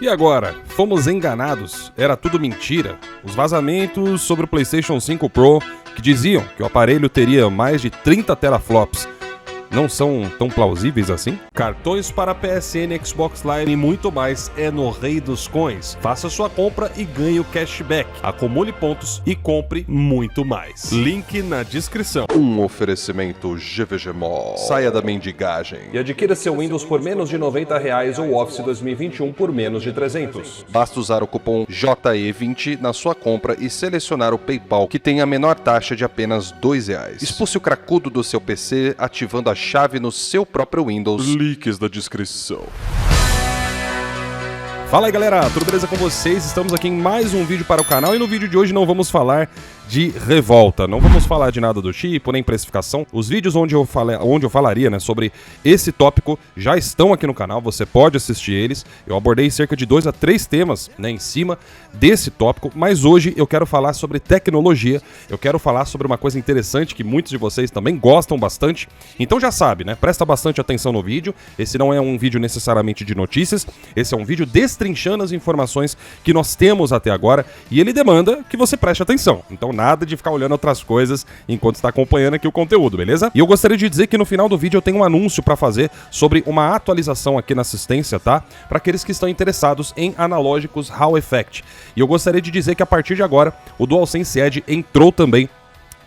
E agora? Fomos enganados? Era tudo mentira? Os vazamentos sobre o PlayStation 5 Pro, que diziam que o aparelho teria mais de 30 teraflops, não são tão plausíveis assim? Cartões para PSN, Xbox Live e muito mais é no Rei dos Coins. Faça sua compra e ganhe o cashback. Acumule pontos e compre muito mais. Link na descrição. Um oferecimento GVG Mall. Saia da mendigagem E adquira seu Windows por menos de R$90 ou Office 2021 por menos de 300. Basta usar o cupom JE20 na sua compra e selecionar o PayPal, que tem a menor taxa de apenas R$2. Expulse o cracudo do seu PC ativando a chave no seu próprio Windows. Links da descrição. Fala aí galera, tudo beleza com vocês? Estamos aqui em mais um vídeo para o canal e no vídeo de hoje não vamos falar de revolta, não vamos falar de nada do tipo, nem precificação. Os vídeos onde eu falaria, né, sobre esse tópico já estão aqui no canal, você pode assistir eles. Eu abordei cerca de 2 a 3 temas, né, em cima desse tópico, mas hoje eu quero falar sobre tecnologia, eu quero falar sobre uma coisa interessante que muitos de vocês também gostam bastante. Então já sabe, né, presta bastante atenção no vídeo. Esse não é um vídeo necessariamente de notícias, esse é um vídeo destrinchando as informações que nós temos até agora e ele demanda que você preste atenção. Então nada de ficar olhando outras coisas enquanto está acompanhando aqui o conteúdo, beleza? E eu gostaria de dizer que no final do vídeo eu tenho um anúncio para fazer sobre uma atualização aqui na assistência, tá? Para aqueles que estão interessados em analógicos Hall Effect. E eu gostaria de dizer que a partir de agora o DualSense Edge entrou também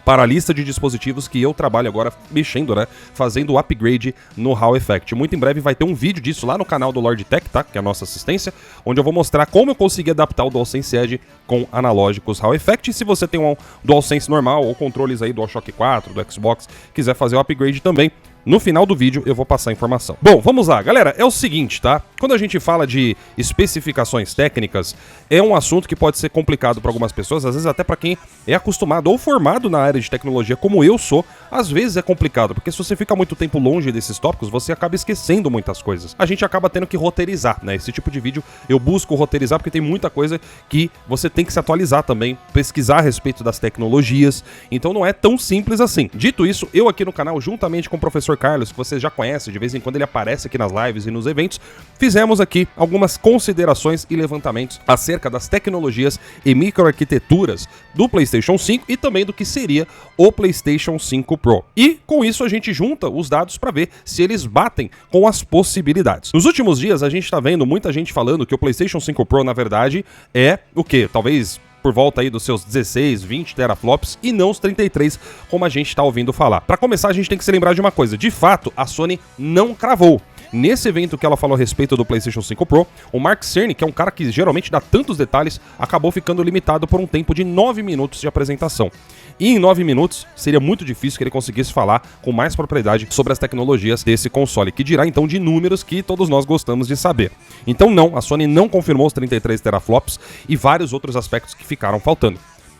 para a lista de dispositivos que eu trabalho agora mexendo, né? Fazendo o upgrade no Hall Effect. Muito em breve vai ter um vídeo disso lá no canal do Lord Tech, tá? Que é a nossa assistência, onde eu vou mostrar como eu consegui adaptar o DualSense Edge com analógicos Hall Effect. E se você tem um DualSense normal ou controles aí do DualShock 4, do Xbox, quiser fazer o upgrade também, no final do vídeo eu vou passar a informação. Bom, vamos lá, galera, é o seguinte, tá? Quando a gente fala de especificações técnicas, é um assunto que pode ser complicado para algumas pessoas, às vezes até para quem é acostumado ou formado na área de tecnologia, como eu sou, às vezes é complicado, porque se você fica muito tempo longe desses tópicos, você acaba esquecendo muitas coisas. A gente acaba tendo que roteirizar, né? Esse tipo de vídeo eu busco roteirizar porque tem muita coisa que você tem que se atualizar também, pesquisar a respeito das tecnologias, então não é tão simples assim. Dito isso, eu aqui no canal, juntamente com o professor Carlos, que você já conhece, de vez em quando ele aparece aqui nas lives e nos eventos, fizemos aqui algumas considerações e levantamentos acerca das tecnologias e microarquiteturas do PlayStation 5 e também do que seria o PlayStation 5 Pro. E com isso a gente junta os dados para ver se eles batem com as possibilidades. Nos últimos dias a gente está vendo muita gente falando que o PlayStation 5 Pro, na verdade, é o quê? Talvez por volta aí dos seus 16, 20 teraflops e não os 33, como a gente está ouvindo falar. Para começar, a gente tem que se lembrar de uma coisa. De fato, a Sony não cravou. Nesse evento que ela falou a respeito do PlayStation 5 Pro, o Mark Cerny, que é um cara que geralmente dá tantos detalhes, acabou ficando limitado por um tempo de 9 minutos de apresentação. E em 9 minutos, seria muito difícil que ele conseguisse falar com mais propriedade sobre as tecnologias desse console, que dirá então de números que todos nós gostamos de saber. Então não, a Sony não confirmou os 33 teraflops e vários outros aspectos que ficaram faltando.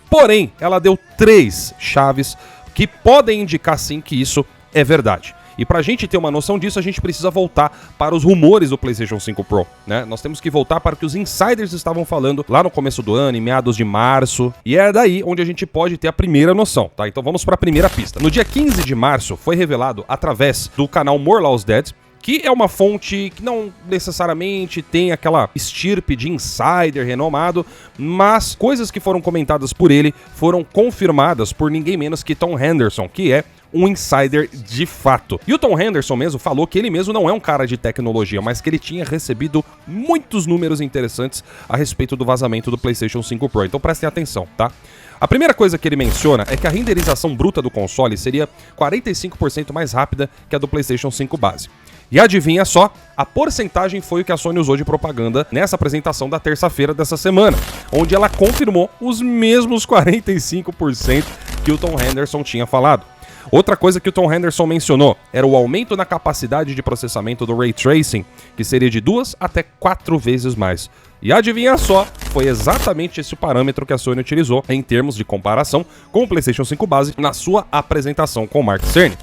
Porém, ela deu 3 chaves que podem indicar sim que isso é verdade. E pra gente ter uma noção disso, a gente precisa voltar para os rumores do PlayStation 5 Pro, né? Nós temos que voltar para o que os insiders estavam falando lá no começo do ano, em meados de março. E é daí onde a gente pode ter a primeira noção, tá? Então vamos para a primeira pista. No dia 15 de março, foi revelado através do canal More Laws Dead, que é uma fonte que não necessariamente tem aquela estirpe de insider renomado, mas coisas que foram comentadas por ele foram confirmadas por ninguém menos que Tom Henderson, que é um insider de fato. E o Tom Henderson mesmo falou que ele mesmo não é um cara de tecnologia, mas que ele tinha recebido muitos números interessantes a respeito do vazamento do PlayStation 5 Pro. Então prestem atenção, tá? A primeira coisa que ele menciona é que a renderização bruta do console seria 45% mais rápida que a do PlayStation 5 base. E adivinha só, a porcentagem foi o que a Sony usou de propaganda nessa apresentação da terça-feira dessa semana, onde ela confirmou os mesmos 45% que o Tom Henderson tinha falado. Outra coisa que o Tom Henderson mencionou era o aumento na capacidade de processamento do Ray Tracing, que seria de 2 até 4 vezes mais. E adivinha só, foi exatamente esse o parâmetro que a Sony utilizou em termos de comparação com o PlayStation 5 base na sua apresentação com o Mark Cerny.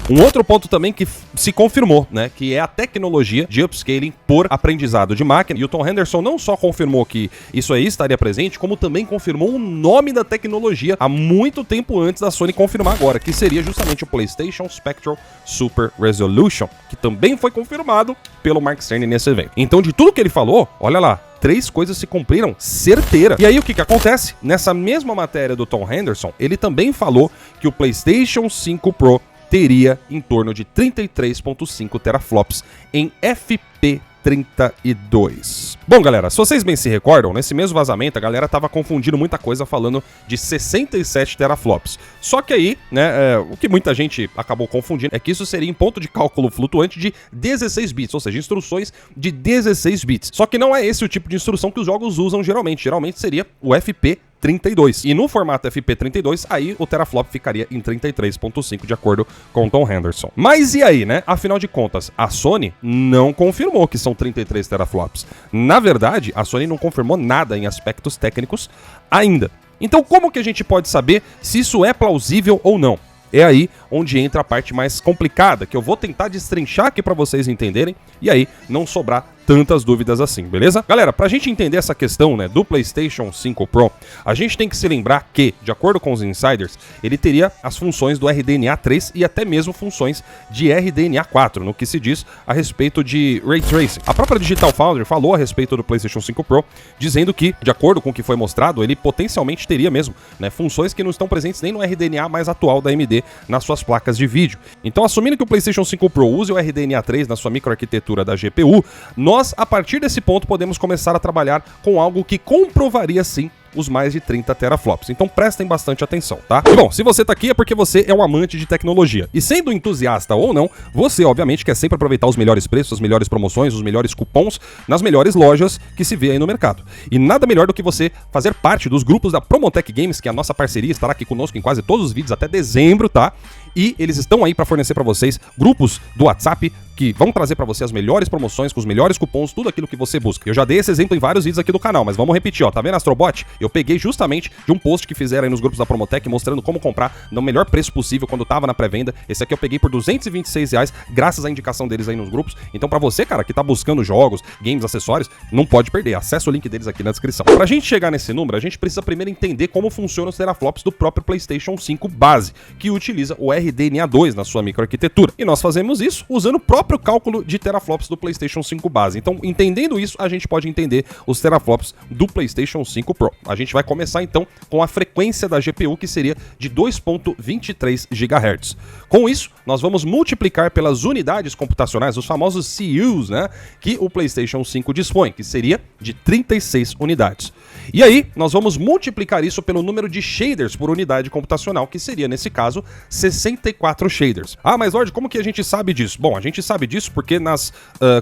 Um outro ponto também que se confirmou, né, que é a tecnologia de upscaling por aprendizado de máquina. E o Tom Henderson não só confirmou que isso aí estaria presente, como também confirmou o nome da tecnologia há muito tempo antes da Sony confirmar agora, que seria justamente o PlayStation Spectral Super Resolution, que também foi confirmado pelo Mark Cerny nesse evento. Então, de tudo que ele falou, olha lá, 3 coisas se cumpriram certeira. E aí o que acontece? Nessa mesma matéria do Tom Henderson, ele também falou que o PlayStation 5 Pro teria em torno de 33.5 teraflops em FP32. Bom, galera, se vocês bem se recordam, nesse mesmo vazamento a galera tava confundindo muita coisa falando de 67 teraflops. Só que aí, né, o que muita gente acabou confundindo é que isso seria em ponto de cálculo flutuante de 16 bits, ou seja, instruções de 16 bits. Só que não é esse o tipo de instrução que os jogos usam geralmente. Geralmente seria o FP32. E no formato FP32, aí o teraflop ficaria em 33.5, de acordo com Tom Henderson. Mas e aí, né? Afinal de contas, a Sony não confirmou que são 33 teraflops. Na verdade, a Sony não confirmou nada em aspectos técnicos ainda. Então, como que a gente pode saber se isso é plausível ou não? É aí onde entra a parte mais complicada, que eu vou tentar destrinchar aqui pra vocês entenderem, e aí não sobrar tantas dúvidas assim, beleza? Galera, pra gente entender essa questão, né, do PlayStation 5 Pro, a gente tem que se lembrar que, de acordo com os insiders, ele teria as funções do RDNA 3 e até mesmo funções de RDNA 4, no que se diz a respeito de Ray Tracing. A própria Digital Foundry falou a respeito do PlayStation 5 Pro, dizendo que, de acordo com o que foi mostrado, ele potencialmente teria mesmo, né, funções que não estão presentes nem no RDNA mais atual da AMD nas suas placas de vídeo. Então, assumindo que o PlayStation 5 Pro use o RDNA 3 na sua microarquitetura da GPU, nós, a partir desse ponto, podemos começar a trabalhar com algo que comprovaria, sim, os mais de 30 teraflops. Então prestem bastante atenção, tá? E bom, se você tá aqui é porque você é um amante de tecnologia. E sendo entusiasta ou não, você obviamente quer sempre aproveitar os melhores preços, as melhores promoções, os melhores cupons nas melhores lojas que se vê aí no mercado. E nada melhor do que você fazer parte dos grupos da Promotech Games, que é a nossa parceria, estará aqui conosco em quase todos os vídeos até dezembro, tá? E eles estão aí para fornecer para vocês grupos do WhatsApp que vão trazer para você as melhores promoções, com os melhores cupons, tudo aquilo que você busca. Eu já dei esse exemplo em vários vídeos aqui do canal, mas vamos repetir, ó. Tá vendo Astrobot? Eu peguei justamente de um post que fizeram aí nos grupos da Promotech mostrando como comprar no melhor preço possível quando tava na pré-venda. Esse aqui eu peguei por R$226, graças à indicação deles aí nos grupos. Então pra você, cara, que tá buscando jogos, games, acessórios, não pode perder. Acesse o link deles aqui na descrição. Pra gente chegar nesse número, a gente precisa primeiro entender como funcionam os teraflops do próprio PlayStation 5 base, que utiliza o RDNA 2 na sua microarquitetura. E nós fazemos isso usando o próprio cálculo de teraflops do PlayStation 5 base. Então, entendendo isso, a gente pode entender os teraflops do PlayStation 5 Pro. A gente vai começar então com a frequência da GPU, que seria de 2.23 GHz. Com isso, nós vamos multiplicar pelas unidades computacionais, os famosos CUs, né, que o PlayStation 5 dispõe, que seria de 36 unidades. E aí, nós vamos multiplicar isso pelo número de shaders por unidade computacional, que seria, nesse caso, 64 shaders. Ah, mas Lorde, como que a gente sabe disso? Bom, a gente sabe disso porque nas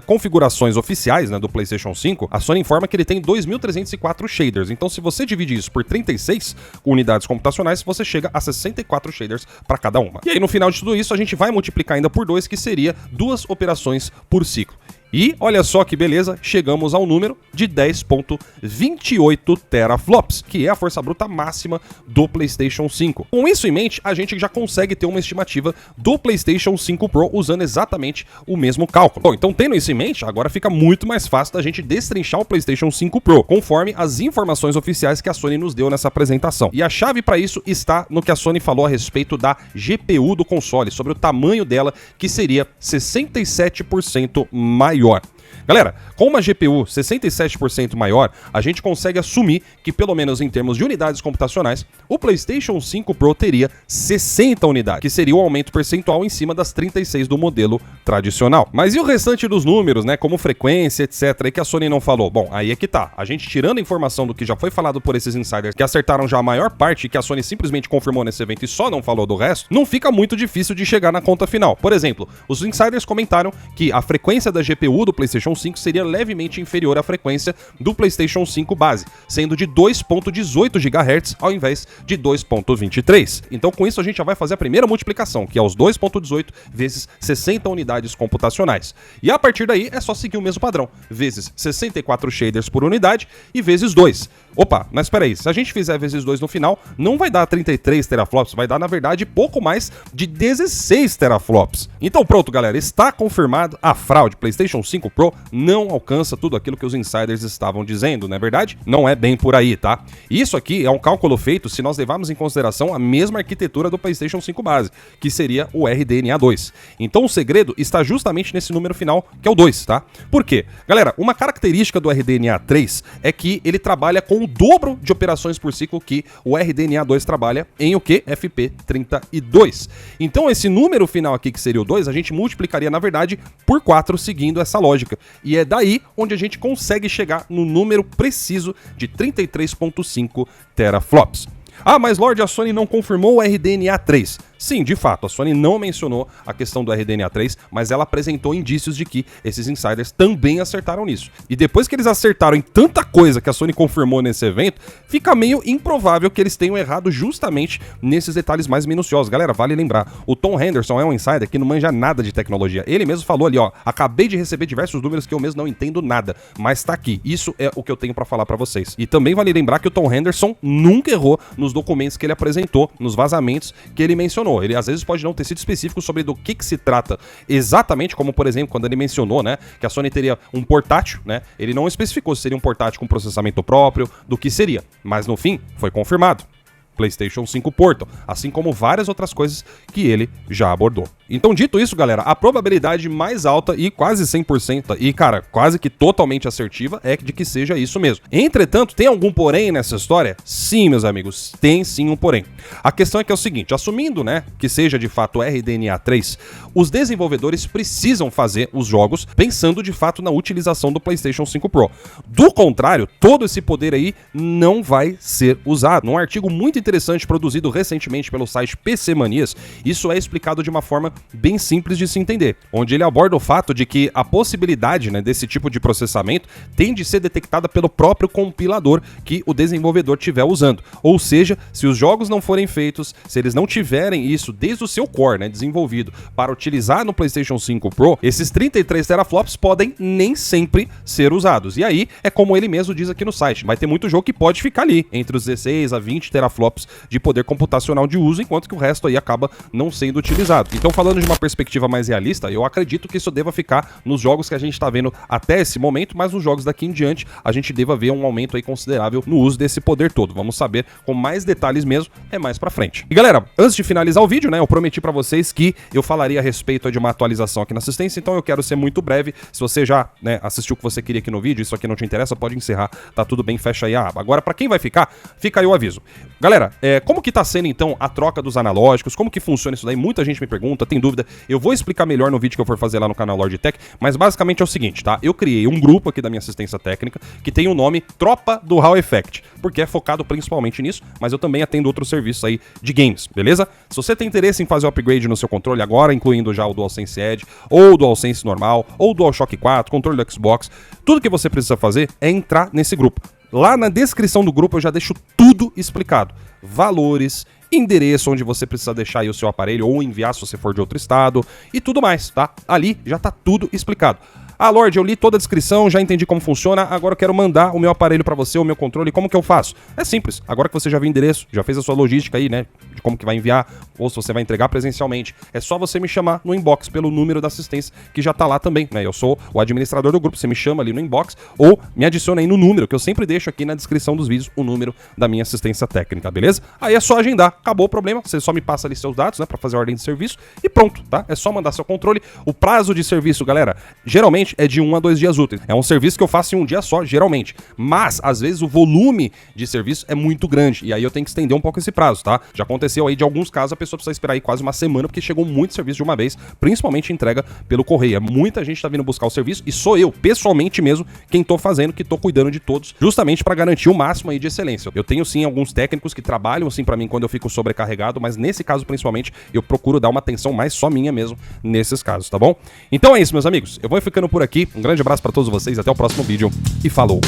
configurações oficiais, né, do PlayStation 5, a Sony informa que ele tem 2.304 shaders. Então, se você divide isso por 36 unidades computacionais, você chega a 64 shaders para cada uma. E aí, no final de tudo isso, a gente vai multiplicar ainda por 2, que seria 2 operações por ciclo. E olha só que beleza, chegamos ao número de 10.28 teraflops, que é a força bruta máxima do PlayStation 5. Com isso em mente, a gente já consegue ter uma estimativa do PlayStation 5 Pro usando exatamente o mesmo cálculo. Bom, então tendo isso em mente, agora fica muito mais fácil da gente destrinchar o PlayStation 5 Pro, conforme as informações oficiais que a Sony nos deu nessa apresentação. E a chave para isso está no que a Sony falou a respeito da GPU do console, sobre o tamanho dela, que seria 67% maior. Galera, com uma GPU 67% maior, a gente consegue assumir que, pelo menos em termos de unidades computacionais, o PlayStation 5 Pro teria 60 unidades, que seria um aumento percentual em cima das 36 do modelo tradicional. Mas e o restante dos números, né, como frequência, etc, e que a Sony não falou? Bom, aí é que tá. A gente tirando a informação do que já foi falado por esses insiders, que acertaram já a maior parte, que a Sony simplesmente confirmou nesse evento e só não falou do resto, não fica muito difícil de chegar na conta final. Por exemplo, os insiders comentaram que a frequência da GPU do PlayStation 5 seria levemente inferior à frequência do PlayStation 5 base, sendo de 2.18 GHz ao invés de 2.23. Então com isso a gente já vai fazer a primeira multiplicação, que é os 2.18 vezes 60 unidades computacionais. E a partir daí é só seguir o mesmo padrão, vezes 64 shaders por unidade e vezes 2. Opa, mas espera aí, se a gente fizer vezes 2 no final, não vai dar 33 teraflops, vai dar na verdade pouco mais de 16 teraflops. Então pronto galera, está confirmado a fraude. PlayStation 5 Pro Pro não alcança tudo aquilo que os insiders estavam dizendo, não é verdade? Não é bem por aí, tá? Isso aqui é um cálculo feito se nós levarmos em consideração a mesma arquitetura do PlayStation 5 base, que seria o RDNA 2. Então o segredo está justamente nesse número final, que é o 2, tá? Por quê? Galera, uma característica do RDNA 3 é que ele trabalha com o dobro de operações por ciclo que o RDNA 2 trabalha em o que? FP32. Então esse número final aqui, que seria o 2, a gente multiplicaria, na verdade, por 4, seguindo essa lógica. E é daí onde a gente consegue chegar no número preciso de 33.5 teraflops. Ah, mas Lorde, a Sony não confirmou o RDNA 3. Sim, de fato, a Sony não mencionou a questão do RDNA 3, mas ela apresentou indícios de que esses insiders também acertaram nisso. E depois que eles acertaram em tanta coisa que a Sony confirmou nesse evento, fica meio improvável que eles tenham errado justamente nesses detalhes mais minuciosos. Galera, vale lembrar, o Tom Henderson é um insider que não manja nada de tecnologia. Ele mesmo falou ali, ó, acabei de receber diversos números que eu mesmo não entendo nada, mas tá aqui. Isso é o que eu tenho pra falar pra vocês. E também vale lembrar que o Tom Henderson nunca errou nos documentos que ele apresentou, nos vazamentos que ele mencionou. Ele às vezes pode não ter sido específico sobre do que se trata exatamente, como por exemplo, quando ele mencionou, né, que a Sony teria um portátil, né, ele não especificou se seria um portátil com processamento próprio, do que seria, mas no fim foi confirmado. PlayStation 5 Portal, assim como várias outras coisas que ele já abordou. Então, dito isso, galera, a probabilidade mais alta e quase 100%, e cara, quase que totalmente assertiva, é de que seja isso mesmo. Entretanto, tem algum porém nessa história? Sim, meus amigos, tem sim um porém. A questão é que é o seguinte, assumindo, né, que seja de fato RDNA 3, os desenvolvedores precisam fazer os jogos pensando de fato na utilização do PlayStation 5 Pro. Do contrário, todo esse poder aí não vai ser usado. Num artigo muito interessante produzido recentemente pelo site PC Manias, isso é explicado de uma forma bem simples de se entender, onde ele aborda o fato de que a possibilidade, né, desse tipo de processamento tem de ser detectada pelo próprio compilador que o desenvolvedor estiver usando. Ou seja, se os jogos não forem feitos, se eles não tiverem isso desde o seu core, né, desenvolvido para utilizar no PlayStation 5 Pro, esses 33 teraflops podem nem sempre ser usados. E aí, é como ele mesmo diz aqui no site, vai ter muito jogo que pode ficar ali, entre os 16 a 20 teraflops de poder computacional de uso, enquanto que o resto aí acaba não sendo utilizado. Então, falando de uma perspectiva mais realista, eu acredito que isso deva ficar nos jogos que a gente está vendo até esse momento, mas nos jogos daqui em diante a gente deva ver um aumento aí considerável no uso desse poder todo. Vamos saber com mais detalhes mesmo, é mais pra frente. E galera, antes de finalizar o vídeo, né, eu prometi pra vocês que eu falaria a respeito de uma atualização aqui na assistência, então eu quero ser muito breve. Se você já, né, assistiu o que você queria aqui no vídeo, isso aqui não te interessa, pode encerrar, tá tudo bem, fecha aí a aba. Agora, pra quem vai ficar, fica aí o aviso. Galera, como que tá sendo então a troca dos analógicos, como que funciona isso daí? Muita gente me pergunta, tem dúvida, eu vou explicar melhor no vídeo que eu for fazer lá no canal Lorde Tech, mas basicamente é o seguinte, tá? Eu criei um grupo aqui da minha assistência técnica que tem o nome Tropa do Hall Effect, porque é focado principalmente nisso, mas eu também atendo outros serviços aí de games, beleza? Se você tem interesse em fazer o upgrade no seu controle agora, incluindo já o DualSense Edge, ou o DualSense normal, ou o DualShock 4, controle do Xbox, tudo que você precisa fazer é entrar nesse grupo. Lá na descrição do grupo eu já deixo tudo explicado. Valores, endereço onde você precisa deixar aí o seu aparelho ou enviar se você for de outro estado e tudo mais, tá? Ali já tá tudo explicado. Ah, Lorde, eu li toda a descrição, já entendi como funciona, agora eu quero mandar o meu aparelho pra você, o meu controle, como que eu faço? É simples, agora que você já viu o endereço, já fez a sua logística aí, né, de como que vai enviar, ou se você vai entregar presencialmente, é só você me chamar no inbox pelo número da assistência, que já tá lá também, né, eu sou o administrador do grupo, você me chama ali no inbox, ou me adiciona aí no número, que eu sempre deixo aqui na descrição dos vídeos, o número da minha assistência técnica, beleza? Aí é só agendar, acabou o problema, você só me passa ali seus dados, né, pra fazer a ordem de serviço, e pronto, tá? É só mandar seu controle. O prazo de serviço, galera, geralmente é de 1 a 2 dias úteis. É um serviço que eu faço em um dia só, geralmente. Mas, às vezes, o volume de serviço é muito grande. E aí eu tenho que estender um pouco esse prazo, tá? Já aconteceu aí de alguns casos, a pessoa precisa esperar aí quase uma semana, porque chegou muito serviço de uma vez, principalmente entrega pelo correio. Muita gente tá vindo buscar o serviço e sou eu, pessoalmente mesmo, quem tô fazendo, que tô cuidando de todos, justamente para garantir o máximo aí de excelência. Eu tenho sim alguns técnicos que trabalham assim para mim quando eu fico sobrecarregado, mas nesse caso principalmente, eu procuro dar uma atenção mais só minha mesmo nesses casos, tá bom? Então é isso, meus amigos. Eu vou ficando por aqui. Um grande abraço para todos vocês, até o próximo vídeo e falou!